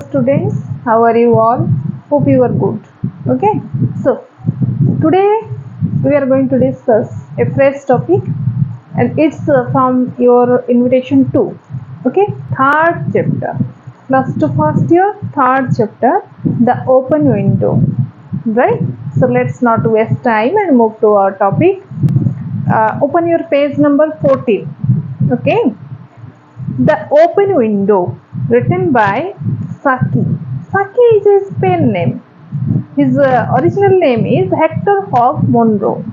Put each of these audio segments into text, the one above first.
students, how are you all? Hope you are good. Okay, so today we are going to discuss a fresh topic, and it's from your invitation 2. Okay, third chapter, plus to first year, third chapter, the open window. Right, so let's not waste time and move to our topic. Open your page number 14. Okay, the Open Window, written by Saki. Saki is his pen name. His original name is Hector Hogg Monroe,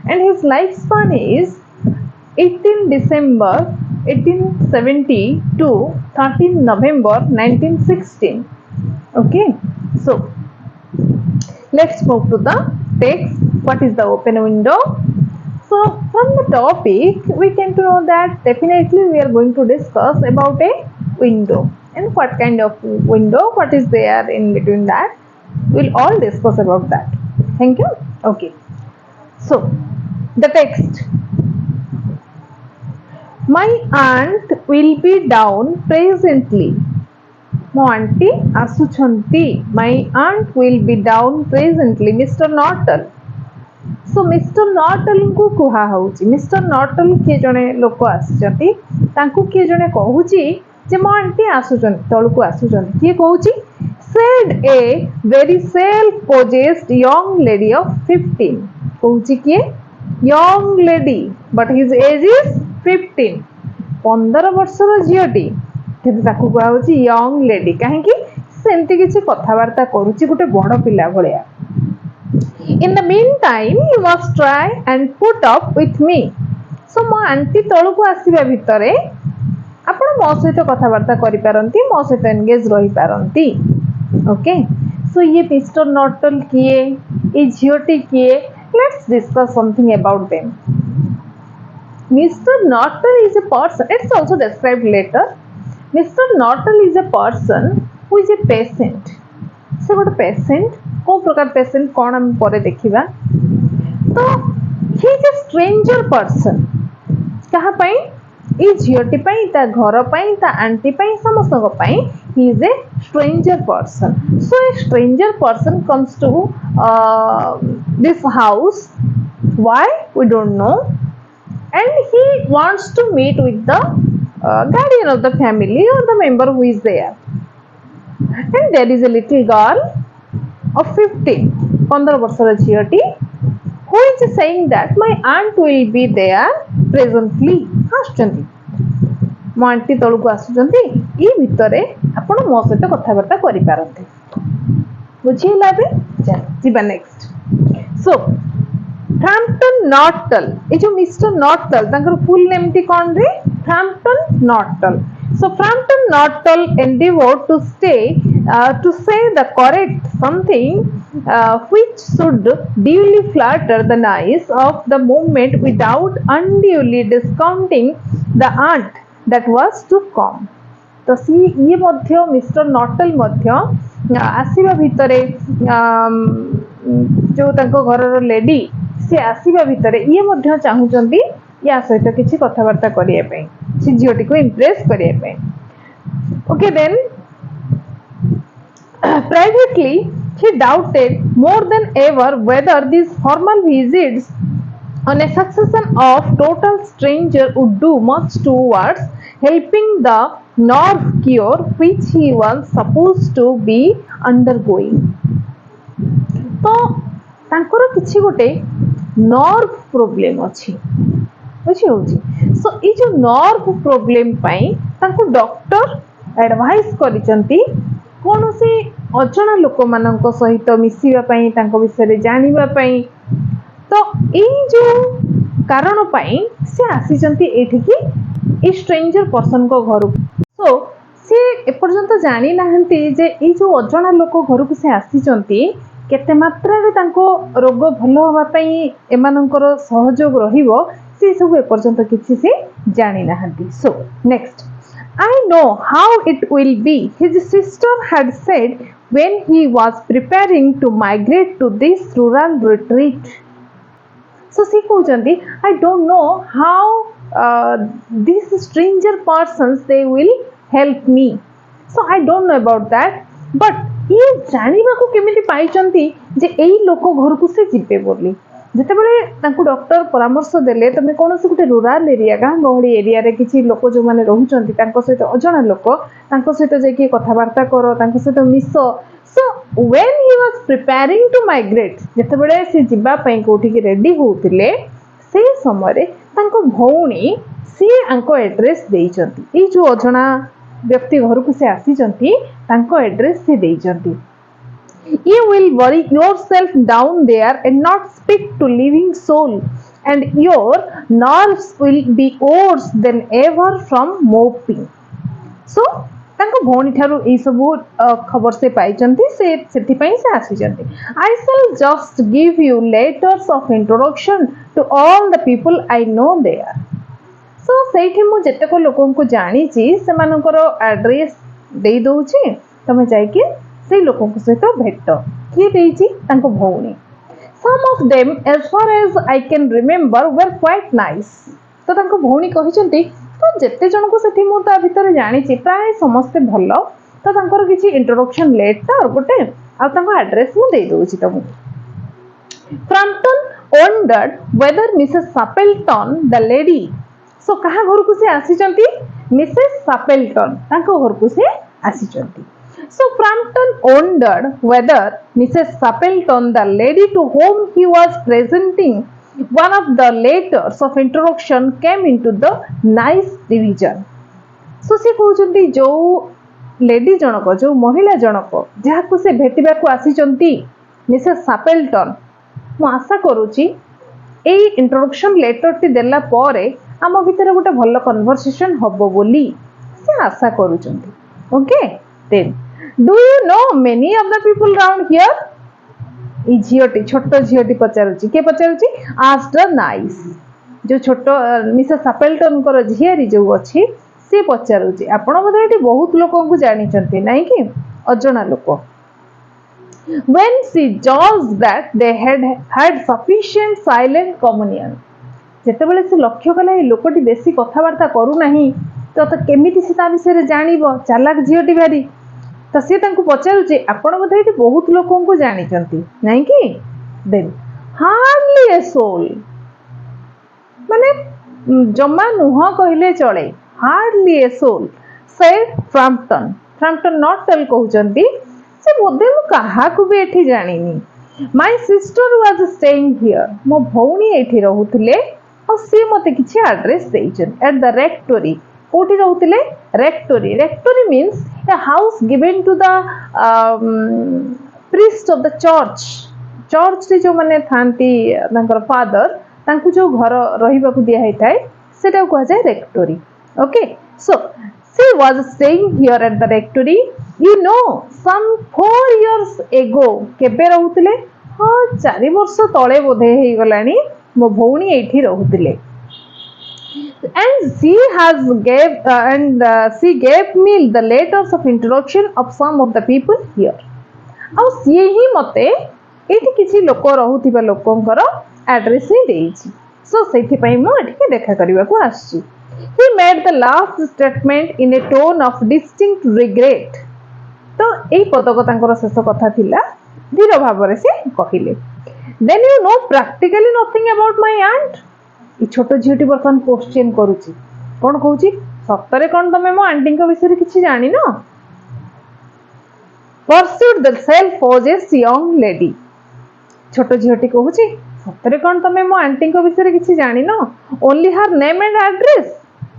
and his lifespan is 18 December 1870 to 13 November 1916. Okay, so let's move to the text. What is the open window? So from the topic, we came to know that definitely we are going to discuss about a window and what kind of window, what is there in between that. We'll all discuss about that. Thank you. Okay. So the text. My aunt will be down presently. ମୋ aunty ଆସୁଛନ୍ତି. My aunt will be down presently. Mr. Norton. So Mr Norton को कुहा होउची. Mister नॉटल के जने लोक आसीचंती, तांकू के जने कहूची जे मो आंटी आसुचन तळकू आसुचन. के कहूची? Said a very self possessed young lady of 15. कहूची के young lady, but his age is 15. 15 वर्षर झियोटी, किंतु ताकू कुहा होउची यंग लेडी. काहेकि सेमती किछि कथावार्ता करूची गोटे बड़ पिला भलिया. In the meantime, you must try and put up with me. So ମୋ ଆଣ୍ଟି ତଳକୁ ଆସିବା ଭିତରେ ଆପଣ ମୋ ସହିତ କଥାବାର୍ତ୍ତା କରିପାରନ୍ତି, ମୋ ସହିତ ଏନଗେଜ ରହିପାରନ୍ତି. ଓକେ, ସୋ ଇଏ ମିଷ୍ଟର ନଟଲ କିଏ, ଏ ଝିଅଟି କିଏ? Let's discuss something about them. Mr. Norton is a person, it's also described later. Mr. Norton is a person who is a patient. से गोटे पेसेंट, को प्रकार पेसेंट कौन हम परे देखिबा. तो ही इज ए स्ट्रेंजर पर्सन. कहा पई? ई झियोटी पई, ता घर पई, ता आंटी पई, समस्तक पई. He is a stranger person. So a stranger person comes to this house. Why we don't know. And he wants to meet with the guardian of the family or the member who is there. And there is a little girl of 15, 15 ବର୍ଷର ଝିଅଟି, who is saying that my aunt will be there presently. ଆସୁଛନ୍ତି, ମୋ anti ତଳକୁ ଆସୁଛନ୍ତି, ଇ ଭିତରେ ଆପଣ ମୋ ସହିତ କଥାବାର୍ତ୍ତା କରିପାରନ୍ତି. ବୁଝିହେଲା? ଏବେ ଯିବା ନେକ୍ସଟ. ସୋ Frampton Norton, ଏ ଯୋଉ ମିଷ୍ଟର ନଟଲ, ତାଙ୍କର ଫୁଲ ନେମ୍ ଟି କଣ ରେ? Frampton Norton. So Frampton Norton endeavored to say the correct something which should duly flatter the nice of the movement without unduly discounting the aunt that was to come. तो सी ये मध्य mister नॉटल मध्य आसीबा भितरे जो तांको घरर lady से आसीबा भितरे ये मध्य चाहुचंती या सहित किछि कथावार्ता करिया पई, से झियोटी को इंप्रेस करिया पई. Okay, then privately he doubted more than ever whether these formal visits on a succession of total stranger would do much towards helping the nerve cure which he was supposed to be undergoing. तो तांकर किछि गोटे nerve problem अछि, बुझी होछि. सो ई जो nerve problem पई तांको डॉक्टर एडवाइस करिसंती कोनोसी अजଣା लोक मानक सहित मिसिबा पई, तांको विषय जानिबा पई. तो ई जो कारण पई से आसीचंती एठिकी ई स्ट्रेंजर पर्सन को घर. सो से एपर्यंत जानि नाहंती जे ई जो अजଣା लोक घर को से आसीचंती केते मात्रा रे तांको रोग भलो होबा पई एमानकर सहयोग रहिबो, से सब एपर्यंत किछि से जानि नाहंती. So next. I know how it will be, his sister had said when he was preparing to migrate to this rural retreat. So she कहउचंती, I don't know how these stranger persons they will help me. So I don't know about that but ये जानवा को केमिति पाइचंती जे एई लोक घर को से जिबे बोली जितेबाला तांको डॉक्टर परामर्श देले तुम कौन से गोटे रूराल एरिया गाँ गहली एरिया रे किसी लोक जो मैंने रोचंती सहित अजणा लोक सहित जाकि कथबार्ता कर सहित Miss so when he was preparing to migrate जितेबाला से जीवा पई कोठी रेडी होउतिले से समय तांको भौणी सी आंको एड्रेस देइचंती ए जो अजणा व्यक्ति घर को से आसीचंती तांको एड्रेस से देइचंती You will worry yourself down there and not speak to living soul, and your nerves will be worse than ever from moping. So, तांको भौणी ठारू ए सबु खबर से पाइचंती से सेथिपई से आसीचंती. I shall just give you letters of introduction to all the people I know there. So, सेठी मु जेतेक लोकन को जानी ची सेमानकर एड्रेस देई दोउची तमे जाइके से लोक सहित भेट किए देइची तांको भौणी some of them as far as I can remember were quite nice तो तांको भौणी कहिसंती तो जेते जन को सेठी मु ता भीतर जानी ची प्राय समस्ते भलो तो तांकर किछि इंट्रोडक्शन लेटर गोटे आ तांको एड्रेस मु देई दोउची तमु Frampton wondered whether Mrs Stapleton the lady सो कहा घर को से आसीचंती मिसेस सपेल्टन तांको घर को से आसीचंती. So Frampton wondered whether Mrs. Sapelton, the lady to whom he was presenting one of the letters of introduction, came into the nice division. So से कहउचंती जो लेडी जनक जो महिला जनक जहाको से भेटिबा को आसीचंती मिसेस सापेल्टन मु आशा करूची ए इंट्रोडक्शन लेटर टी देला परे आम भितर गोटे भल कन्वर्सेशन हबो बोली से आशा करूचंती. Okay then Do you know many of the people around here? ई झीटी छोट झीटी पचारुची के पचारुची asked her nice जो छोट मिसेस सपेल्टन कर झियारी जो अच्छी से पचारुची आपण बोधे एठी बहुत लोक को जानी चंती नाही कि अजणा लोक. When she judged that they had sufficient silent communion जेतेबेले से लक्ष्य कला ए लोकटी बेसी कथावार्ता करू नाही तो केमिति से ता विषय रे जानिबो चालाक झियोटी भारी तो सी पचारुचे आपण बोधे ये बहुत लोक को जानी नहीं कि देन हार्डली ए सोल माने जमा नुह कहले चले hardly a soul said Framton Framton Nuttel कहउचंती से बोधे मु काहा को भी एठी जानिनी my sister was staying here मो भौणी एठी रहउथिले और सी मते किछि एड्रेस देइछन एट द रेक्टोरी कोठी रहउथिले rectory rectory means a house given to the priest of the church church रे जो माने थांती तांकर फादर तांकु जो घर रहिबा को दिया हैताय सेटा को जाय rectory. Okay so she was staying here at the rectory you know some 4 years ago केबे रहउथिले हां 4 वर्ष तळे बोधे हे गलानी मो भौणी एठी रहउथिले and she gave me the letters of introduction of some of the people here ଆଉ सी ही मते एठी किछि लोक रहउथिबा लोकंकर एड्रेस ही देइछि सो सेथि पई मो एठी देखा करबा को आछि. he made the last statement in a tone of distinct regret तो एई पदक तांकर शेष कथा थिला धीर भाबरे से कहिले. then you know practically nothing about my aunt छोट झीटी बर्तन क्वेश्चन करूची कौन कहूची सप्ताहे कौन तमे मो आंटी विषय किसी जानी न pursued the self possessed young lady छोट झीटी कहूची सप्ताहे कौन तमे मो आंटी विषय किसी जानी न only her name and address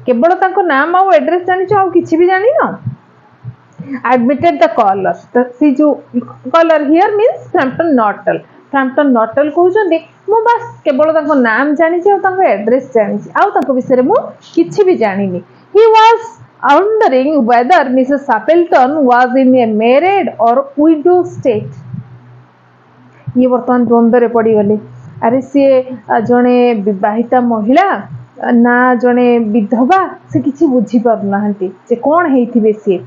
केवल तांको नाम आ एड्रेस जानी छ आ किछि भी जानी न admitted the caller सी जो caller here means Frampton Nortel Framton Nuttel कहउछन्ती मो बस केवल तांको नाम जानि छी आ तांको एड्रेस जानि छी आ तांको विषय रे मो किछि भी जानिनी. He was wondering whether Mrs. Sapelton was in a married or widow state. ये वर्तमान द्वंद्व रे पड़ी गले अरे सी जने विवाहिता महिला ना जने विधवा से किछि बुझी पारु नाहंती जे कोन हेइथिबे सी.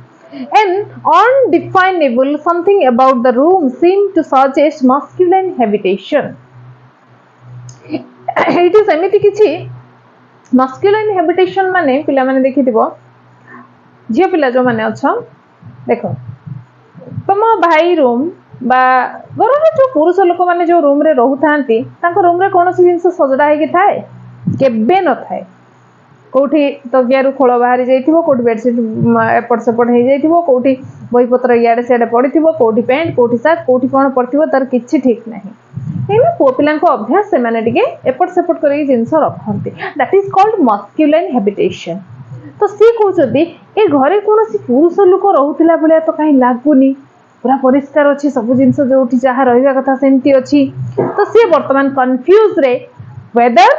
An undefinable something about the room seemed to suggest masculine habitation. It is एमिति किछि masculine habitation माने पिला माने देखिथिबो झियो पिला जो माने अछ देख तुम भाई रूम बा घर जो पुरुष लोक मैंने जो रूम रे रोता रूम रे कौन सी जिन सजड़ा होगी थाए केबे न थाए कौटी तकियारू खोल बाहरी जाइथिबो कौटी बेडसीट एपट सेपट हो जाइथिबो कौटी बहीपत्र इआड़े सियाड़े पड़िथिबो कौटी पैंट कौटी सार्ट कौटी कौन पड़िथिबो तार किछि ठीक नाही कहीं पुओ पिला अभ्यास से माने टिके एपट सेपट कर जिनस रखती दैट इज कॉल्ड मस्क्युलाइन हैबिटेशन तो सी कहते ए घरे कौन पुरुष लोक रोला भाया तो कहीं लगुनि पूरा परिष्कार अच्छी सब जिन जो जहाँ रहा कथा सेमती अच्छी तो सी बर्तमान कन्फ्यूज रे weather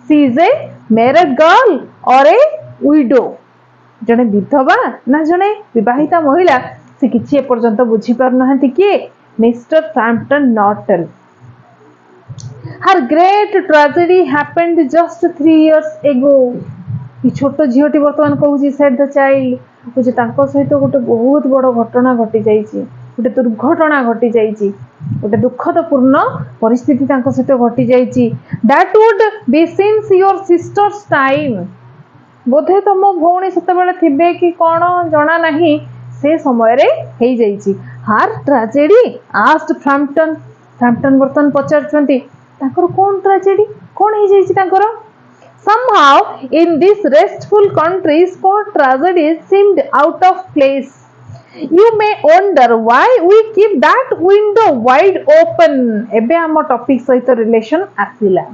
C is a married girl और ए विडो जड़े विधवा ना जड़े विवाहिता महिला से किसी एपर्यंत बुझी पार ना किए Mr Framton Nuttel her great tragedy happened just 3 years ago छोट झीटी बर्तमान कहूँ सेड द चाइल्ड कहे सहित गोटे बहुत बड़ घटना घटी जाइए गोटे दुर्घटना घटी जाइए गोटे दुखदपूर्ण परिस्थिति सहित घटी जाइए that would be since your sisters time बोधे तुम भौणी सेतबेले थिबे कि कौन जना नहीं से समय रे हो जाइए हार ट्रेजेडी आस्ट फ्रैम्पटन फ्रैम्पटन बर्तमान पचारुछंती ताकर कौन ट्रेजेडी कौन हो जाइए somehow in this restful country sport tragedies seemed out of place you may wonder why we keep that window wide open ebe am topic सहित relation आसिला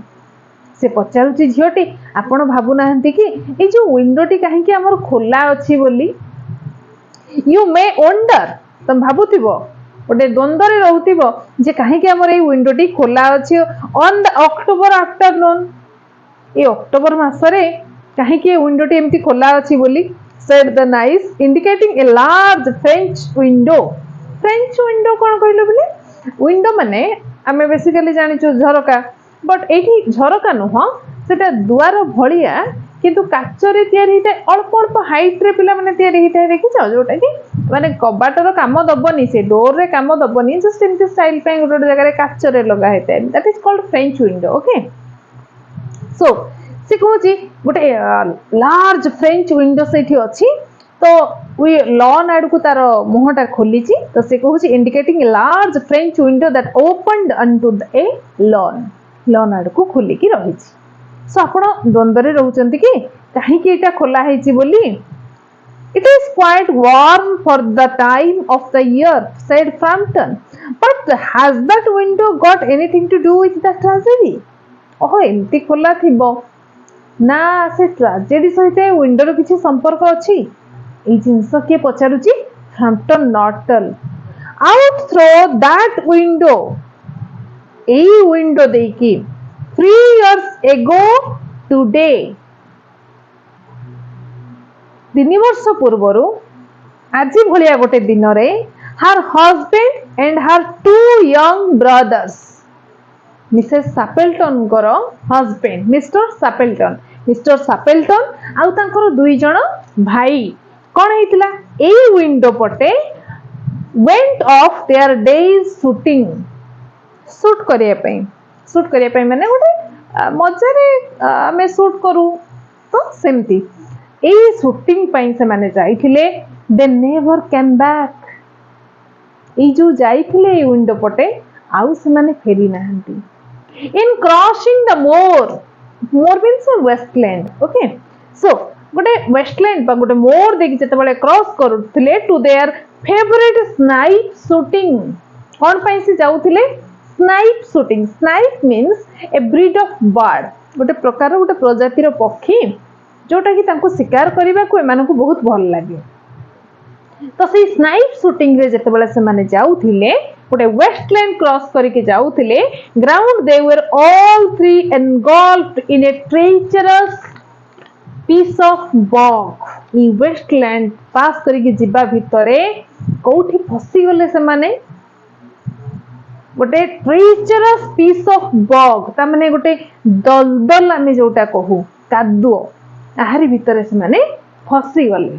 से पचारुची झीटी आपण भाबु नाहंती कि ए जो विंडोटी काहे कि हमर खोला अछि बोली you may wonder तुम भाबुथिबो गोटे द्वंद्व रे रहउथिबो जे काहे कि हमर ए विंडोटी खोला अछि on the October afternoon ये अक्टोबर मासरे कहीं विंडोटी एमती खोला अच्छी बोली said the nice indicating a large French window कौन कहल बोले विंडो माने आम बेसिकली जानिचु झरका बट ये झरका नुह से दुआर भाया किंतु काचरे तैयारी अल्प अल्प हाइट रे पिला माने तैयारी होता है देखिछ जोटा कि माने कबाटर काम दबनी से डोर रे काम दबनी जस्ट एमती स्टाइल पे गोटे जगह काचरे लगा होता है that is called French window okay so से कहूँ गोटे लार्ज फ्रेंच विंडो से अच्छी तो लॉन आड़ को तार मुहटा खोली तो से कहूँ indicating large French window that opened unto A lawn आड़ को खोलिकी रही सो आप द्वंद्व रोचंती कि कहीं एटा खोला है बोली it is quite warm for the time of the year said Frampton but has that window got anything to do with the tragedy ओहो एमती खोला थिबो ना से ट्रेजेडी सहित विंडोर किसी संपर्क अच्छी ये जिनस किए पचारुची Framton Nuttel out through that window ए विंडो देकी 3 years ago टुडे 3 वर्ष पूर्वर आज भलिया गोटे दिन रे her husband and her 2 young brothers Mrs Sappleton husband Mr Sappleton आउ तांकर 2 जण भाई कौन होइतिला ए विंडो पटे went off their day's shoot करिया पई माने गोटे मजारे आमे शूट करू तो सेमती ए शूटिंग पई से माने जाइथिले दे नेवर केम बैक ए जो जाइथिले ए विंडो पटे आउ से माने फेरी नाहंती in crossing the moor means a westland okay so गोटे westland बा गोटे मोर देखि जतबेले क्रॉस करूथिले to their favourite snipe shooting कोन पई से जाउथिले snipe means a breed of bird गोटे प्रकार गोटे प्रजातिर पक्षी जोटा कि तांको शिकार करबा को एमान को बहुत भल लागे तो से स्नाइप शूटिंग रे जतबेले से माने जाउथिले गोटे वेस्टलैंड क्रॉस करके जाउथिले ground they were all 3 engulfed in a treacherous piece of bog ई वेस्टलैंड पास करके जिबा भितरे कोठी फसी गले से माने गोटे ट्रेचरस पीस ऑफ बॉग ता माने गोटे दलदल आमे जोटा कहू कादुओ आहारी भितरे से माने फसी गले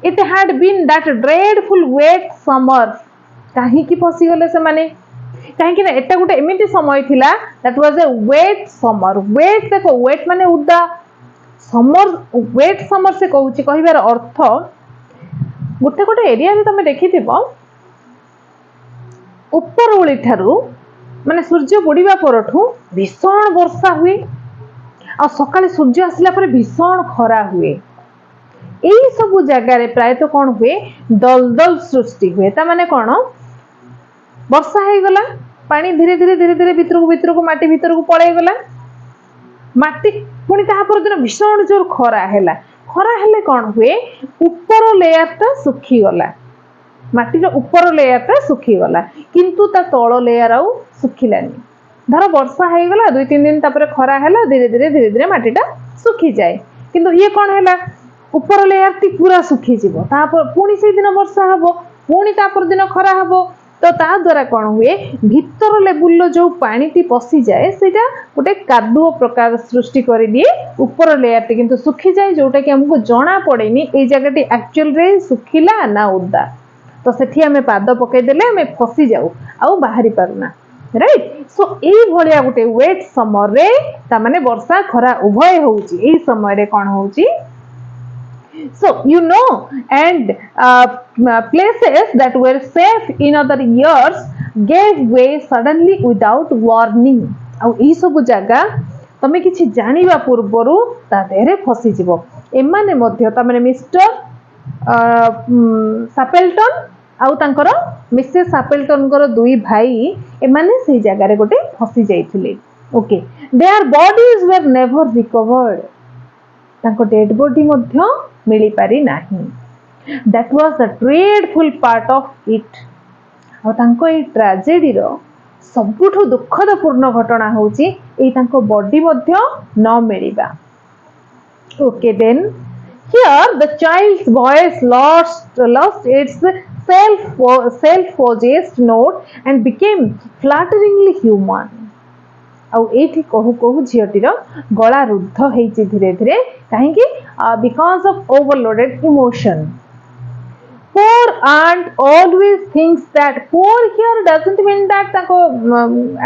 it had been that dreadful wet summer कहीं की फसी गले से माने कहीं कि ना एटा गोटे एमिति समय थिला that was a wet summer wet देखो वेट माने उदा समर वेट समर से कहूची कहिबार अर्थ गोटे गोटे एरिया तुम देखि ऊपर ओली ठारू माने सूर्य बुड़ीबा परठू भीषण वर्षा हुए आ सकाळे सूर्य आसला पर भीषण खरा हुए एई सब जगार प्राय तो कौन हुए दलदल सृष्टि हुए ता माने कौन वर्षा हो गला पानी धीरे धीरे धीरे धीरे भितर को माटी भितर को पड़े गला माटी पुणी तापर दिन भीषण जोर खरा हैला खरा हेले कौन हुए ऊपर लेयर टा सुखी गला माटीर ऊपर लेयर टा सुखी गला किंतु ता तଳ लेयर आउ सुखिलानी धर वर्षा हो गला 2-3 दिन तापर खरा हैला धीरे धीरे माटीटा सुखी जाए किंतु ये कौन हैला ऊपर लेयर टी पूरा सुखी जीवो तापर पुणी से दिन वर्षा हबो पुणी तापर दिन खरा हबो तो ता द्वारा कौन हुए भीतर लेवल जो पानी टी पशि जाए सेटा गोटे कादुओ प्रकार सृष्टि कर दिए ऊपर लेयर टी किंतु सुखी जाए जोटा कि हमको जना पड़ेनी ए जगह टी एक्चुअल रे सुखिला ना उदा तो सेठी आमे पाद पकई देले आमे फसी जाऊ आउ बाहरी पारुना राइट सो एई भलिया गोटे वेट समर रे ता माने वर्षा खरा उभय होउची एई समय रे कोन होउची so you know and places that were safe in other years gave way suddenly without warning आउ ई सब जगह तमे किछि जानिबा पूर्वरु ता देरे फसी जिवो एमाने मध्य ता माने मिस्टर सापेल्टन आउ तांकर मिसेस सापेल्टन कर दुई भाई एमाने से जगह रे गोटे फसी जाइथिले okay their bodies were never recovered तांको डेड बॉडी मध्य मिली पारी नाही that was the dreadful part of it आ तांको ए ट्रेजेडी रो सबुठु दुखदपूर्ण घटना होची ए तांको बॉडी मध्य न मिलिबा okay then here the child's voice lost its self-possessed note and became flatteringly human आउ एठी कहू कहू झीटीर गला रुद्ध होइछि धीरे धीरे काहेकि because of overloaded emotion poor aunt always thinks that poor here doesn't mean that ताको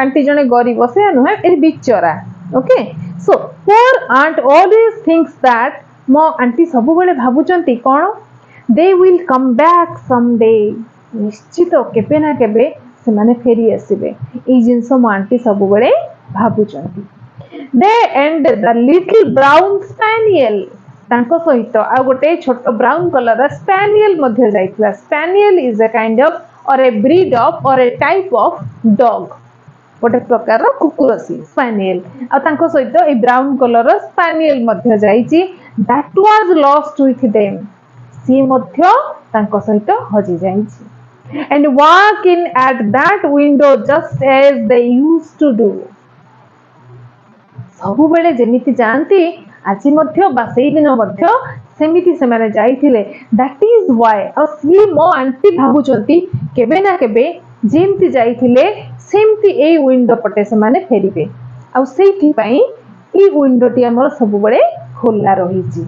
आंटी जने गरीब से नुहे ए बिचरा okay so poor aunt always thinks that मो आंटी सब बेले भाबुचंती कोन they will come back someday निश्चित केबे ना केबे से माने फेरी आसीबे ए जिंस मो आंटी सब बेले भाबुचंती they and the little brown spaniel तांको सहित आ गोटे छोट ब्राउन कलर स्पैनियल मध्ये जाइतला spaniel is a kind of or a breed of or A type of dog गोटे प्रकार कुकुर सी स्पैनियल आ तांको सहित ए ब्राउन कलर स्पैनियल मध्ये जाइची that was lost with them सी मध्ये तांको सहित हजि जाइची and walk in at that window just as they used to do सबु बेले जेमिति जानती आज मध्य बा सेई दिन मध्य सेमिति से माने जाइथिले दैट इज व्हाई आ सी मो आंटी भाबुचंती केबे ना केबे जेमति जाइथिले सेमति ए विंडो पटे से माने फेरिबे आ सेइथि पई ई विंडो टी हमर सब बेले खोला रहिची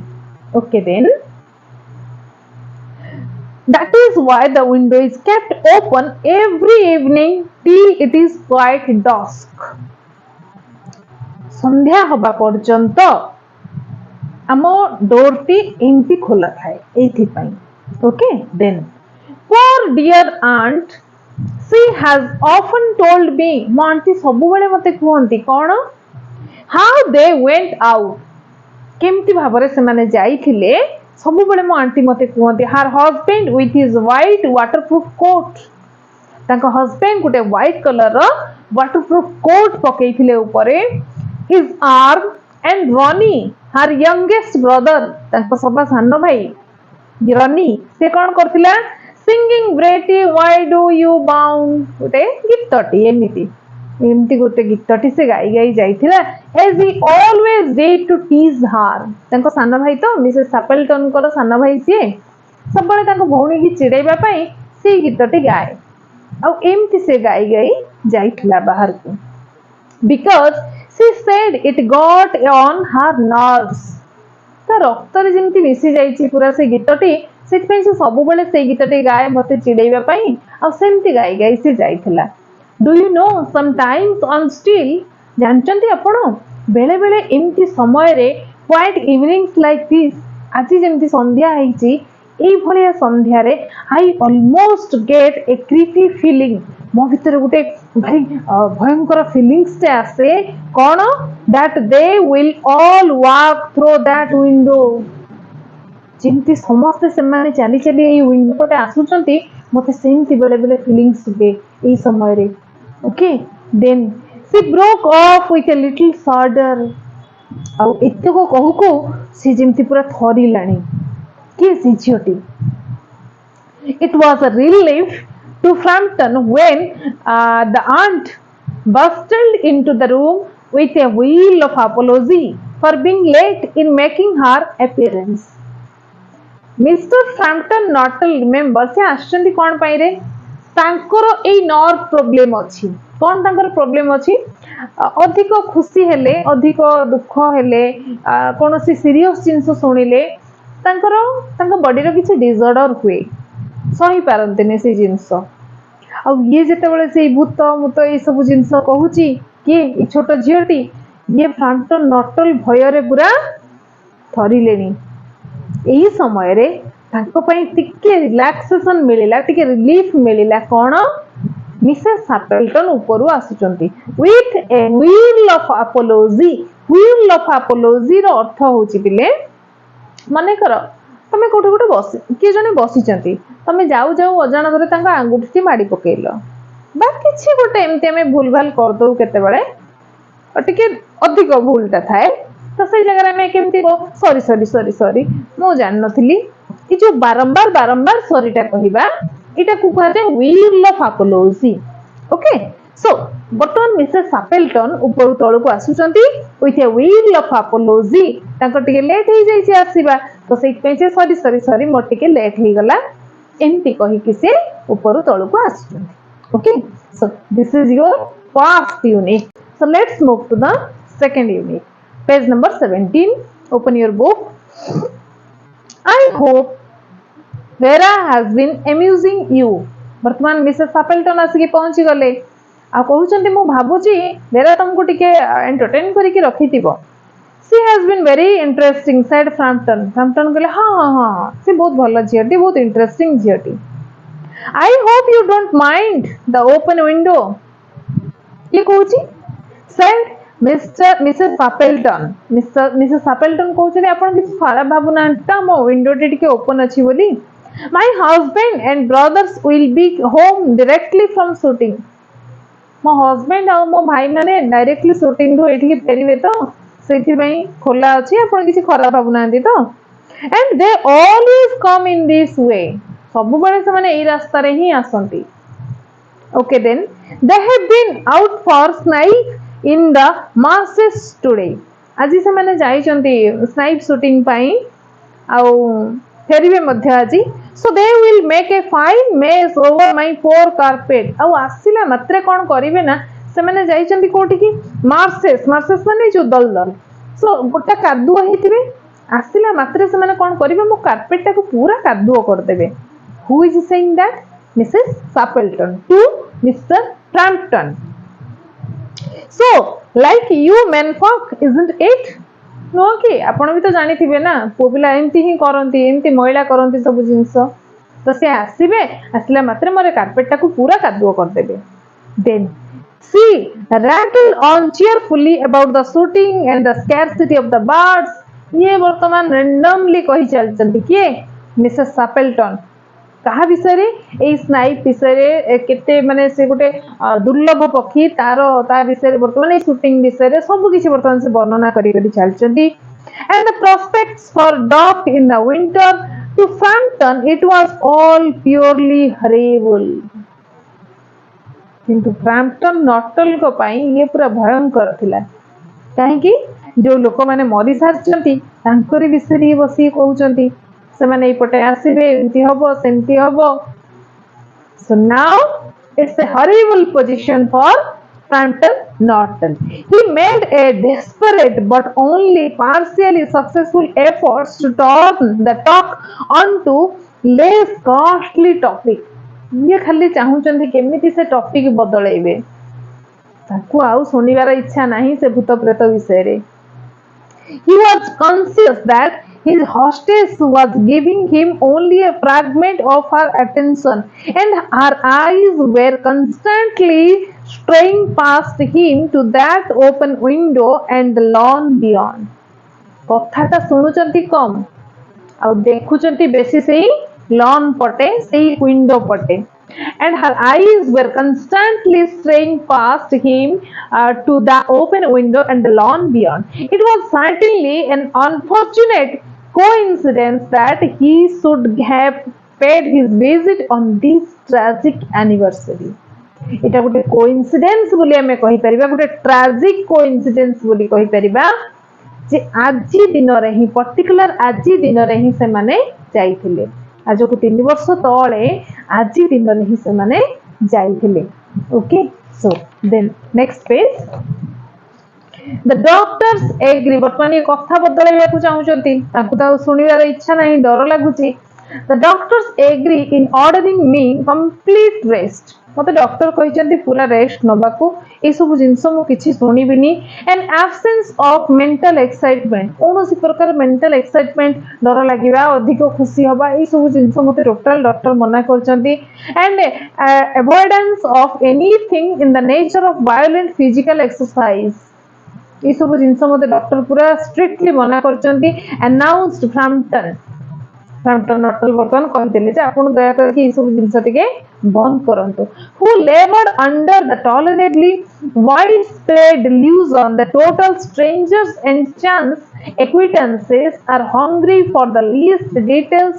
okay then that is why the window is kept open every evening till it is quite dusk संध्या हबा पर्यंत आमो डोर टी एमती खोला थाए एथि पई okay then poor dear aunt she has often told me मो आंटी सब बेले मते कहंती कोन how they went out केमती भाबरे से माने जाइथिले सब बेले मो आंटी मते कहंती her husband with his white waterproof coat तांको हस्बैंड गुटे व्हाइट कलर रो वाटरप्रूफ कोट पकेइथिले ऊपरे his arm and Ronnie her youngest brother तांको सबा सानो भाई Ronnie से कोन करथिला singing Bretty why do you bound गुटे गीतटी एमती गोटे गीतटी से गाई गाई जाइथिला as he always did to tease her तांको सानो भाई तो मिसेस सैपल्टन को सानो भाई से सब बळे तांको भौणी की चिड़ेबा पई से गीतटी गाए आ एमती से गाई गाई जाइथिला बाहर को because she said it got on her nerves ता रक्त रे जेमती मिसी जाइछि पूरा से गीतटी सेति पई से सब बेले से गीतटी गाए मते चिड़ेबा पई आ सेमती गाई गाई से जाइथिला do you know sometimes on still जानचंती आपण बेले बेले एमती समय रे क्वाइट इवनिंग्स लाइक दिस आज जेमती संध्या आइछि एई भलिया संध्यारे I almost get a creepy feeling मो भीतर गोटे भाई भयंकर फीलिंग्स टे आसे कौन that they will all walk through that window जेमती समस्ते से माने चली चली एई विंडो पे आसुचंती मते सेमती बेले बेले फीलिंग्स हुए एई समय रे okay then she broke off with a little shudder ଆଉ ଏତକ କହୁ କହୁ ସେ ଯେମିତି ପୁରା ଥରିଲାଣି କିଏ ସେ ଝିଅଟି it was a relief to Frampton when the aunt bustled into the room with a wheel of apology for being late in making her appearance. Mr. Frampton Norton remember से आश्चर्य कौन पाई रे तांकर एई नर्व प्रॉब्लम अछि कौन तांकर problem अछि अधिक खुशी हेले अधिक दुख हेले कोनोसी सीरियस जिंस सुनिले तांकर तांका बॉडी रो किछि डिसऑर्डर हुए सही पारंतने से जिंस आ ये जेतेबेले से भूत मुत ए सब जिंस कहूची कि ए छोट झियोटी ये फ्रैम्पटन नॉटल भय रे पूरा थरिलेनी एही समय रे तांको पई टिके रिलैक्सेशन मिलिला टिके रिलीफ मिलिला कोन मिसेस सैपल्टन ऊपर आसुचंती with a wheel of apology रो अर्थ होची बिले माने कर तमे कोठे कोठे बस के जने बसिचंती तमे जाऊ जाऊ अजान धरे तांका अंगुठी माडी पकेइलो बा किछि गोटे एमते हमें भूल भाल कर दउ केते बळे टिके अधिक भूलटा थाए तो सही जगह में केमती सॉरी सॉरी सॉरी सॉरी मु जान नथिली ई जो बारंबार बारंबार सॉरीटा कहिबा इटा को कहते wheel of apology okay so बर्तमान मिसेस सैपल्टन ऊपर तळ को आसुचंती with a wheel of apology ताको टिके लेट हे जाई छै आसीबा तो सेट पे से सॉरी सॉरी सॉरी मोर टिके लेट हे गला एमती कहि कि से ऊपर तळ को आसुचंती okay so this is your first unit so let's move to the second unit page number 17 open your book I hope Vera has been amusing you वर्तमान मिसेस सैपल्टन आसिक पहुंची गले आ कहउचंती मु भाबुची वेरा तुमको टिके एंटरटेन करी के रखितिबो she has been very interesting said Framton कहले हां हां हां से बहुत भलो झियटी बहुत इंटरेस्टिंग झियटी I hope you don't mind the open window ये कहउची सेड मिसेस सैपल्टन कहउछले आपण किछ खराब भाबु नांता मो विंडो टिके ओपन अछि बोली My husband and brothers will be home directly from shooting. मो हस्बैंड और मो भाई माने डायरेक्टली शूटिंग रो एठी फेरिबे तो सेठी भाई खोला अछि आपण किछि खराब भाबु नांती तो and they always come in this way सब बळे से माने एई रास्ता रे ही आसंती okay then they have been out for snipe in the marshes today आज से माने जाईचंती स्नाइप शूटिंग पई आ फेरिबे मध्य आजी so they will make a fine mess over my floor carpet ଆଉ ଆସିଲା ମାତ୍ରେ କଣ କରିବେ ନା ସେମାନେ ଯାଇଛନ୍ତି କୋଠି କି ମାର୍ଶେସ୍ ମାନେ जो दलदल सो गोटा कादुଅ ହେଇଥିବେ ଆସିଲା ମାତ୍ରେ ସେମାନେ କଣ କରିବେ ମୋ कार्पेट ଟାକୁ पूरा कादुଅ कर देबे who is saying that Mrs. Stapleton to Mr. Frampton so like you men folk isn't it नो कि आपण भी तो जानि थिबे ना पोपिला एमती ही करंती एमती महिला करंती सब जिंस तो से आसीबे आसला मात्रे मोरे कार्पेट टाको पूरा कादुओ कर देबे then she rattle on cheerfully about the shooting and the scarcity of the birds ये वर्तमान रैंडमली कहि चलचंती के मिसेस सैपल्टन कहा विषय रे ए स्नाइप विषय रे केते माने से गोटे दुर्लभ पक्षी तारो ता विषय रे वर्तमान ए शूटिंग विषय रे सब किछि वर्तमान से वर्णना करी करी चलचंती and the prospects for duck in the winter to Framton it was all purely horrible किंतु फ्रैम्पटन नॉटल को पाई ये पूरा भयंकर थिला काहे कि जो लोक माने मरि सारचंती तांकरी विषय रे बसी कहउचंती से माने इपटे आसीबे एंती हबो सेंती हबो so now it's a horrible position for Frampton Norton. He made a desperate but only partially successful efforts to turn the talk onto less costly topic. ये खाली चाहूचंती केमिति से टॉपिक बदलैबे ताकू आउ सुनिबार इच्छा नाही से भूत प्रेत विषय रे He was conscious that his hostess was giving him only a fragment of her attention, and her eyes were constantly straying past him to that open window and the lawn beyond. କଥାଟା ଶୁଣୁଛନ୍ତି କମ୍ ଆଉ ଦେଖୁଛନ୍ତି ବେଶୀ ସେଇ lawn ପଟେ ସେଇ window ପଟେ and her eyes were constantly straying past him to the open window and the lawn beyond. It was certainly an unfortunate coincidence that he should have paid his visit on this tragic anniversary. এটা ଗୋଟେ କୋଇନ୍ସିଡେନ୍ସ ବୋଲି ଆମେ କହିପାରିବା, ଗୋଟେ ଟ୍ରାଜିକ କୋଇନ୍ସିଡେନ୍ସ ବୋଲି କହିପାରିବା ଯେ ଆଜି ଦିନରେ ହିଁ ପର୍ଟିକୁଲାର ଆଜି ଦିନରେ ହିଁ ସେମାନେ ଯାଇଥିଲେ। ଆଜକୁ 3 ବର୍ଷ ତଳେ ଆଜି ଦିନରେ ହିଁ ସେମାନେ ଯାଇଥିଲେ। Okay, so then next page. The doctors agree। ବର୍ତ୍ତମାନ ଏ କଥା ବଦଳାଇବାକୁ ଚାହୁଁଛନ୍ତି, ତାଙ୍କୁ ତ ଶୁଣିବାର ଇଚ୍ଛା ନାହିଁ, ଡର ଲାଗୁଛି। The doctors agree in ordering me complete rest। ମତେ ଡକ୍ଟର କହିଛନ୍ତି ପୁରା ରେଷ୍ଟ ନବାକୁ, ଏସବୁ ଜିନିଷ ମୁଁ କିଛି ଶୁଣିବିନି। an absence of mental excitement। କୌଣସି ପ୍ରକାର ମେଣ୍ଟାଲ ଏକ୍ସାଇଟମେଣ୍ଟ, ଡର ଲାଗିବା, ଅଧିକ ଖୁସି ହବା, ଏସବୁ ଜିନିଷ ମତେ ଟୋଟାଲ ଡକ୍ଟର ମନା କରିଛନ୍ତି। and avoidance of anything in the nature of violent physical exercise। ଏସବୁ ଜିନିଷ ମତେ ଡକ୍ଟର ପୁରା ଷ୍ଟ୍ରିକ୍ଟଲି ମନା କରିଛନ୍ତି। announced Frampton। Frampton ନଟଲ ବର୍ତ୍ତମାନ କହିଥିଲେ ଯେ ଆପଣ ଦୟାକରି ଏସବୁ ଜିନିଷ ଟିକେ ବନ୍ଦ କରନ୍ତୁ। who labored under the tolerably widespread delusion that total strangers and chance acquaintances are hungry for the least details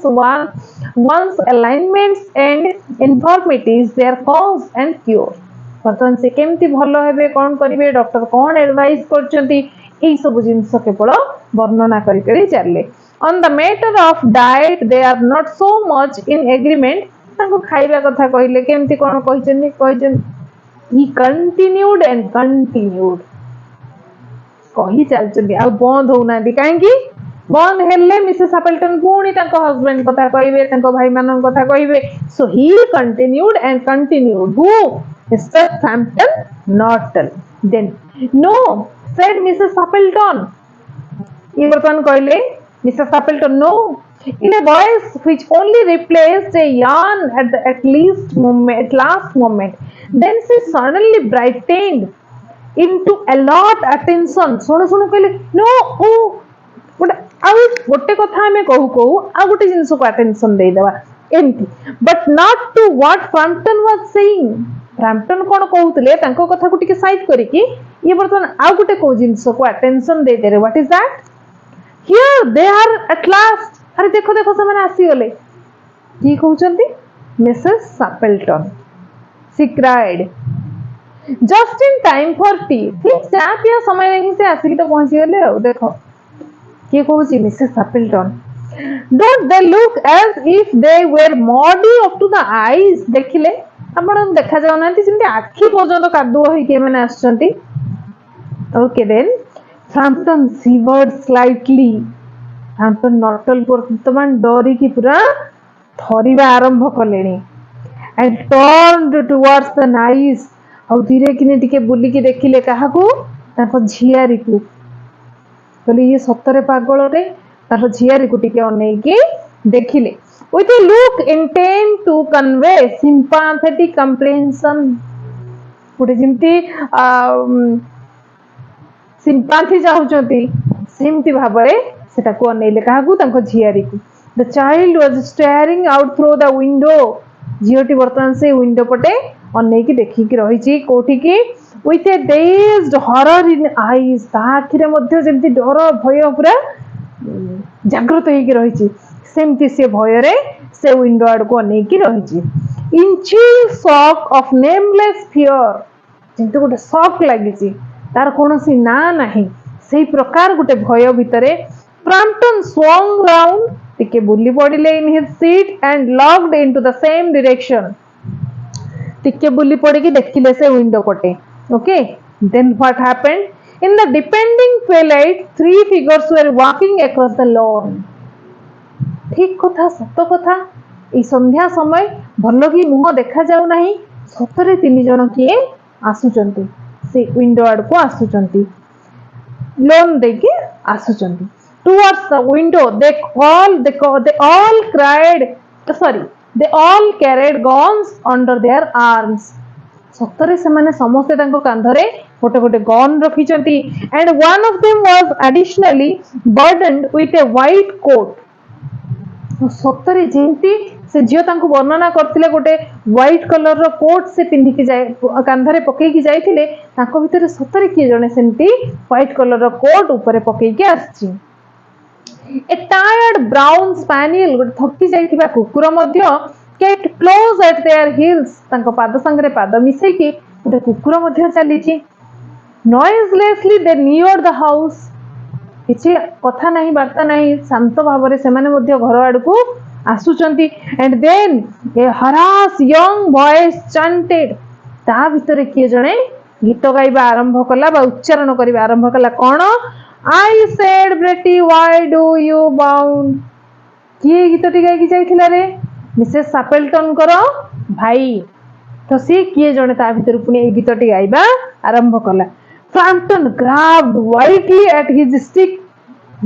one's alignments and infirmities, their cause and cure। ବର୍ତ୍ତମାନ ସେ କେମିତି ଭଲ ହେବେ, କଣ କରିବେ, ଡକ୍ଟର କଣ ଆଡଭାଇସ୍ କରିଛନ୍ତି, ଏଇ ସବୁ ଜିନିଷ କେବଳ ବର୍ଣ୍ଣନା କରି ଚାଲିଲେ। on the matter of diet they are not so much in agreement। ତାଙ୍କୁ ଖାଇବା କଥା କହିଲେ, କେମିତି କଣ କହିଛନ୍ତି he continued and continued। କହି ଚାଲିଛନ୍ତି ଆଉ ବନ୍ଦ ହଉନାହାନ୍ତି। କାହିଁକି ବନ୍ଦ ହେଲେ ମିସେସ୍ ଆପେଲଟନ ପୁଣି ତାଙ୍କ ହଜବେଣ୍ଡ କଥା କହିବେ, ତାଙ୍କ ଭାଇମାନଙ୍କ କଥା କହିବେ। so he continued and continued। who? Mr. Frampton Norton। then no, said Mrs. Appleton। ये ବର୍ତ୍ତମାନ କହିଲେ Mrs. Appleton, no, in a voice which only replaced a yawn at last moment। then she suddenly brightened into alert attention। ଶୁଣୁ ଶୁଣୁ କହିଲେ no, ଆଉ ଗୋଟେ କଥା ଆମେ କହୁ କହୁ ଆଉ ଗୋଟେ ଜିନିଷକୁ ଆଟେନସନ ଦେଇଦେବା ଏମିତି। but not to what Frampton was saying। Frampton କଣ କହୁଥିଲେ ତାଙ୍କ କଥାକୁ ଟିକେ ସାଇଡ କରିକି ଇଏ ବର୍ତ୍ତମାନ ଆଉ ଗୋଟେ କୋଉ ଜିନିଷକୁ ଆଟେନସନ ଦେଇଦେଲେ। what is that? here they are at last। ଆରେ ଦେଖ ଦେଖ ସେମାନେ ଆସିଗଲେ। କିଏ କହୁଛନ୍ତି? Mrs ସାପେଲଟନ। she cried just in time for tea। ଠିକ ଚା ପିଆ ସମୟରେ ହିଁ ସେ ଆସିକି ତ ପହଞ୍ଚିଗଲେ ଆଉ। ଦେଖ କିଏ କହୁଛି? Mrs ସାପେଲଟନ। don't they look as if they were muddy up to the eyes। ଦେଖିଲେ ଆପଣ ଦେଖାଯାଉନାହାନ୍ତି, ଯେମିତି ଆଖି ପର୍ଯ୍ୟନ୍ତ କାଦୁଅ ହେଇକି ଏମାନେ ଆସିଛନ୍ତି। okay then Frampton shivered slightly। Frampton ନଟଲ ବର୍ତ୍ତମାନ ଡରିକି ପୁରା ଥରିବା ଆରମ୍ଭ କଲେଣି। and turned towards the nice। ଆଉ ଧୀରେ କିନି ଟିକେ ବୁଲିକି ଦେଖିଲେ କାହାକୁ? ତାଙ୍କ ଝିଆରୀକୁ। କହିଲେ ଇଏ ସତରେ ପାଗଳଟେ, ତାଙ୍କ ଝିଆରୀକୁ ଟିକେ ଅନେଇକି ଦେଖିଲେ। with a look intent to convey sympathetic comprehension। ଗୋଟେ ଯେମିତି ସିମ୍ପାଥି ଚାହୁଁଛନ୍ତି ସେମିତି ଭାବରେ ସେଟାକୁ ଅନେଇଲେ। କାହାକୁ? ତାଙ୍କ ଝିଆରୀକୁ। the child was staring out through the window। ଝିଅଟି ବର୍ତ୍ତମାନ ସେ ୱିଣ୍ଡୋ ପଟେ ଅନେଇକି ଦେଖିକି ରହିଛି। କୋଉଠିକି? with a dazed horror in eyes। ତା ଆଖିରେ ମଧ୍ୟ ଯେମିତି ଡର ଭୟ ପୁରା ଜାଗ୍ରତ ହେଇକି ରହିଛି, ସେମିତି ସେ ଭୟରେ ସେ ୱିଣ୍ଡୋ ଆଡକୁ ଅନେଇକି ରହିଛି। in chill shock of nameless fear। ଯେମିତି ଗୋଟେ ସକ୍ ଲାଗିଛି, ତାର କୌଣସି ନାଁ ନାହିଁ, ସେଇ ପ୍ରକାର ଗୋଟେ ଭୟ ଭିତରେ Frampton swung round। ଟିକେ ବୁଲି ପଡ଼ିଲେ in his seat and looked into the same direction। ଟିକେ ବୁଲି ପଡ଼ିକି ଦେଖିଲେ ସେ ୱିଣ୍ଡୋ ପଟେ। okay then what happened? in the depending twilight three figures were walking across the lawn। ଠିକ କଥା, ସତ କଥା, ଏଇ ସନ୍ଧ୍ୟା ସମୟ ଭଲ କି ମୁହଁ ଦେଖାଯାଉ ନାହିଁ, ସତରେ 3 ଜଣ କିଏ ଆସୁଛନ୍ତି, ସେ ୱିଣ୍ଡୋ ଆଡକୁ ଆସୁଛନ୍ତି। ଲୋନ୍ ଦେଇକି ଆସୁଛନ୍ତି towards the window they all cried sorry they all carried guns under their arms ସତରେ ସେମାନେ ସମସ୍ତେ ତାଙ୍କ କାନ୍ଧରେ ଗୋଟେ ଗୋଟେ ଗନ୍ ରଖିଛନ୍ତି and one of them was additionally burdened with a white coat ସତରେ ଯେମିତି ସେ ଝିଅ ତାଙ୍କୁ ବର୍ଣ୍ଣନା କରିଥିଲେ ଗୋଟେ ହ୍ୱାଇଟ୍ କଲରର କୋଟ୍ ସେ ପିନ୍ଧିକି କାନ୍ଧରେ ପକେଇକି ଯାଇଥିଲେ ତାଙ୍କ ଭିତରେ ସତରେ କିଏ ଜଣେ ସେମିତି ହ୍ୱାଇଟ୍ କଲରର କୋଟ୍ ଉପରେ ପକେଇକି ଆସିଛି ଏ ଟାୟାର୍ଡ ବ୍ରାଉନ୍ ସ୍ପାନିଏଲ ଗୋଟେ ଥକି ଯାଇଥିବା କୁକୁର ମଧ୍ୟ kept close at their heels ତାଙ୍କ ପାଦ ସାଙ୍ଗରେ ପାଦ ମିଶେଇକି ଗୋଟେ କୁକୁର ମଧ୍ୟ ଚାଲିଛି noiselessly they neared the house କିଛି କଥା ନାହିଁ ବାର୍ତ୍ତା ନାହିଁ ଶାନ୍ତ ଭାବରେ ସେମାନେ ମଧ୍ୟ ଘର ଆଡକୁ ଆସୁଛନ୍ତି and then a harassed young voice chanted ତା ଭିତରେ କିଏ ଜଣେ ଗୀତ ଗାଇବା ଆରମ୍ଭ କଲା ବା ଉଚ୍ଚାରଣ କରିବା ଆରମ୍ଭ କଲା କଣ I said Betty why do you bound କିଏ ଗୀତଟି ଗାଇକି ଯାଇଥିଲା ରେ ମିସେସ୍ ସାପେଲଟନଙ୍କର ଭାଇ ତ ସିଏ କିଏ ଜଣେ ତା ଭିତରୁ ପୁଣି ଏଇ ଗୀତଟି ଗାଇବା ଆରମ୍ଭ କଲା Frampton grabbed wildly at his stick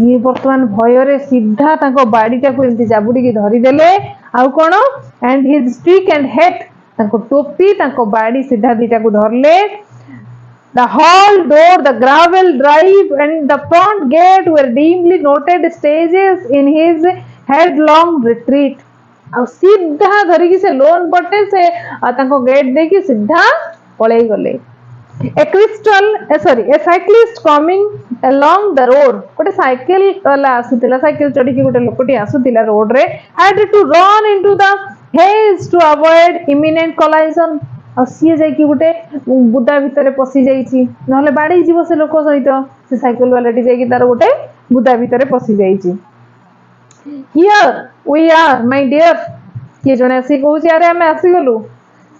ଇଏ ବର୍ତ୍ତମାନ ଭୟରେ ସିଧା ତାଙ୍କ ବାଡିଟାକୁ ଏମିତି ଜାବୁଡିକି ଧରିଦେଲେ ଆଉ କଣ and his stick and hat ତାଙ୍କ ଟୋପି ତାଙ୍କ ବାଡି ସିଧା ଦିଟାକୁ ଧରିଲେ The hall door, the gravel drive and the front gate were dimly noted stages in his headlong retreat ଆଉ ସିଧା ଧରିକି ସେ ଲୋନ୍ ପଟେ ସେ ତାଙ୍କ ଗେଟ୍ ଦେଇକି ସିଧା ପଳେଇ ଗଲେ a cyclist coming along the road ଗୋଟେ ସାଇକେଲ वाला ଆସୁଥିଲା ସାଇକେଲ ଚଢିକି ଗୋଟେ ଲୋକଟି ଆସୁଥିଲା ରୋଡ ରେ had to run into the haze to avoid imminent collision ଆଉ ସିଏ ଯାଇକି ଗୋଟେ ବୁଦା ଭିତରେ ପଶି ଯାଇଛି ନହେଲେ ବାଡେଇ ଯିବ ସେ ଲୋକ ସହିତ ସେ ସାଇକେଲ वालाଟି ଯାଇକି ତାର ଗୋଟେ ବୁଦା ଭିତରେ ପଶି ଯାଇଛି here we are my dear କିଏ ଜଣେ ଆସି କହୁଛି ଆରେ ଆମେ ଆସିଗଲୁ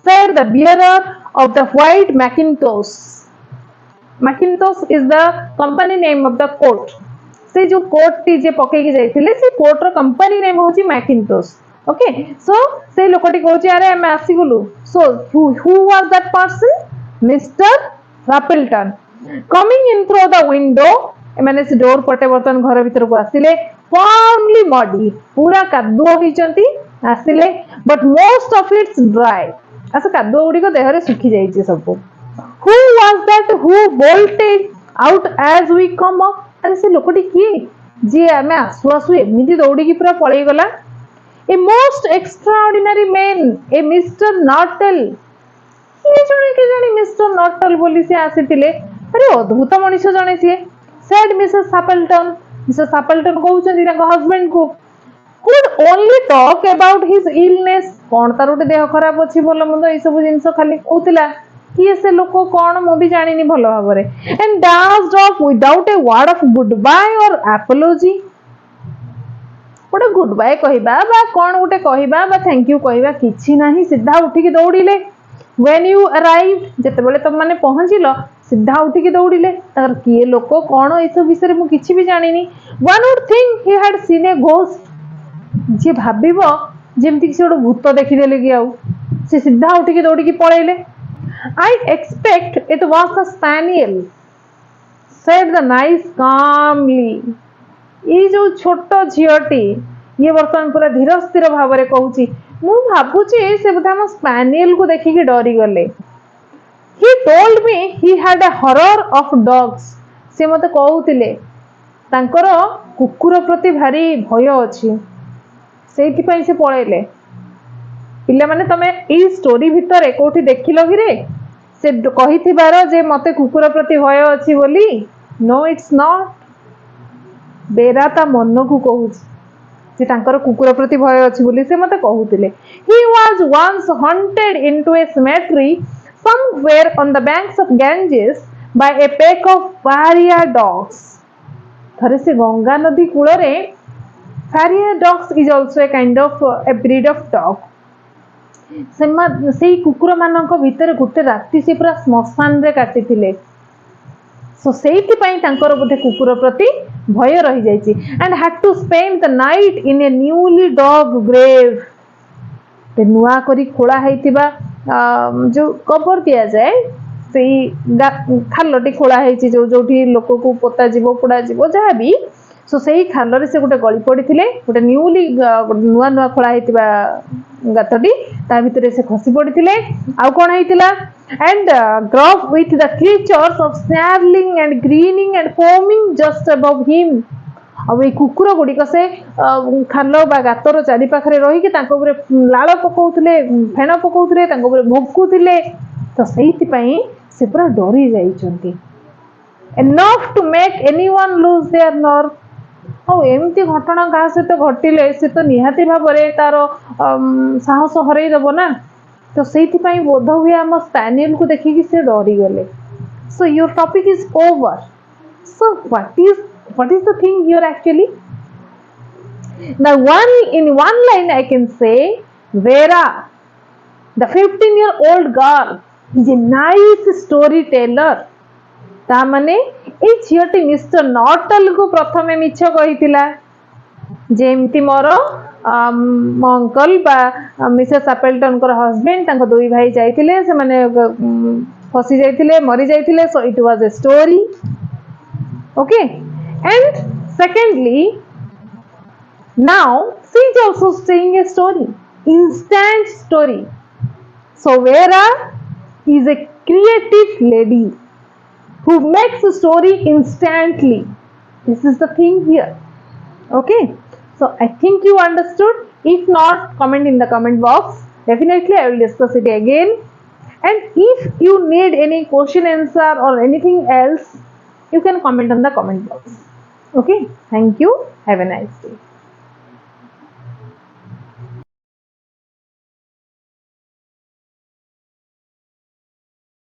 said the bearer of the white Macintosh is the company name of the coat से जो कोट टी जे पकेकी जाइथिले से कोट रो कंपनी नेम होची Macintosh okay so से लोकटी कहूची अरे हम आसी गलु so who was that person Mr. Rapilton coming in through the window एमाने से डोर पटे बर्तन घर भीतर को आसिले firmly muddy पूरा कादुआ होइचंती आसिले but most of it's dry आसा कादुआ गुडी को देहरे सुखी जाईची सब who was that who bolted out as we come up अरे से लोकटी किए जे आमे आसु आसु एमिति दौड़ी की पूरा पळेई गला a most extraordinary man a Mr. Nortel ये जणे के जणी मिस्टर नॉटल बोली से आसीतिले अरे अद्भुत मनुष्य जणे से said Mrs. Sapelton कहउछन ताको हस्बैंड को could only talk about his illness कोन तारोटे देह खराब अछि बोलो मंद ए सब जिंस खाली कहउतिला किए से लोक कौन मु भी जानिनी भल भाव and dashed off without a word of goodbye or apology गोटे गुड बाय कहबा बा कौन गोटे कहबा बा थैंक यू कहबा किछि नाही सीधा उठिकी दौड़िले when you arrived जते बेले तुम माने पहुंचिलो सीधा उठिकी दौड़िले तर किए लोक कौन ए सब विषय मु किछि भी जानिनी one would think he had seen a ghost जे भाबिबो जेमति कि से भूत देखि देले कि आउ से सीधा उठिकी दौड़िकी पळेले I expect it was the spaniel said the nice calmly ये जो छोटो झियोटी ये वर्तमान पूरा धीर स्थिर भाव में कहूची मु भाबुची से बोधे हम स्पैनियल को देखिकी डरी गले he told me he had a horror of dogs से मते कहउतिले तांकर कुकुर प्रति भारी भय अछि सेति पई से पळेले पिल्ला माने तमे ई स्टोरी भितरे कोठी देखिलो कि रे से कहिथिबार जे मते कुकुर प्रति भय अछि बोली नो इट्स नॉट बेरा ता मन को कहूची जे तांकर कुकुर प्रति भय अछि बोली से मते कहउतिले he was once hunted into a cemetery somewhere on the banks of Ganges by a pack of pariah dogs थरे से गंगा नदी कूल रे pariah dogs is also a kind of a breed of dog से कुकुर मानक भितर गोटे राति से पूरा श्मशान रे काटिथिले सो सेति पई तांकर बोधे कुकुर प्रति भय रही जाइछि and had to spend the night in a newly dug grave ते नुआ करी खोला हैतिबा जो कबर दिया जाए ସେଇ ଖାଲଟି ଖୋଳା ହେଇଛି ଯୋଉଠି ଲୋକକୁ ପୋତାଯିବ ପୋଡ଼ାଯିବ ଯାହାବି, ସୋ ସେଇ ଖାଲରେ ସେ ଗୋଟେ ଗଳି ପଡ଼ିଥିଲେ, ଗୋଟେ ନୂଆ ନୂଆ ଖୋଳା ହେଇଥିବା ଗାତଟି, ତା ଭିତରେ ସେ ଖସି ପଡ଼ିଥିଲେ। ଆଉ କ'ଣ ହେଇଥିଲା, and growth with the creatures of snarling and grinning and foaming just above him। ଆଉ ଏଇ କୁକୁର ଗୁଡ଼ିକ ସେ ଖାଲ ବା ଗାତର ଚାରି ପାଖରେ ରହିକି ତାଙ୍କ ଉପରେ ଲାଳ ପକଉଥିଲେ, ଫେଣ ପକଉଥିଲେ, ତାଙ୍କ ଉପରେ ଭୋକୁଥିଲେ। ତ ସେଇଥିପାଇଁ ସେ ପୁରା ଡରି ଯାଇଛନ୍ତି। enough to make anyone lose their nerve। ଆଉ ଏମିତି ଘଟଣା କାହା ସହିତ ଘଟିଲେ ସେ ତ ନିହାତି ଭାବରେ ତାର ସାହସ ହରେଇ ଦେବ ନା। ତ ସେଇଥିପାଇଁ ବୋଧ ହୁଏ ଆମ ସ୍ପାନିଏଲକୁ ଦେଖିକି ସେ ଡରିଗଲେ। So your topic is over। So what is the thing here actually? In one line I can say, Vera, the 15-year-old girl, is a nice storyteller। ତା ମାନେ ଏଇ ଝିଅଟି ମିଷ୍ଟର ନଟଲକୁ ପ୍ରଥମେ ମିଛ କହିଥିଲା, ଯେମିତି ମୋର ମୋ ଅଙ୍କଲ ବା ମିସେସ୍ ଆପେଲଟନଙ୍କର ହଜବେଣ୍ଡ, ତାଙ୍କ ଦୁଇ ଭାଇ ଯାଇଥିଲେ, ସେମାନେ ଫସି ଯାଇଥିଲେ, ମରି ଯାଇଥିଲେ। Show it was A story. Okay, and secondly, now she is also saying a story, instant story। So Vera is a creative lady who makes a story instantly। This is the thing here। Okay, so I think you understood. If not, comment in the comment box, definitely I will discuss it again। And if you need any question answer or anything else, you can comment on the comment box। Okay, thank you, have a nice day।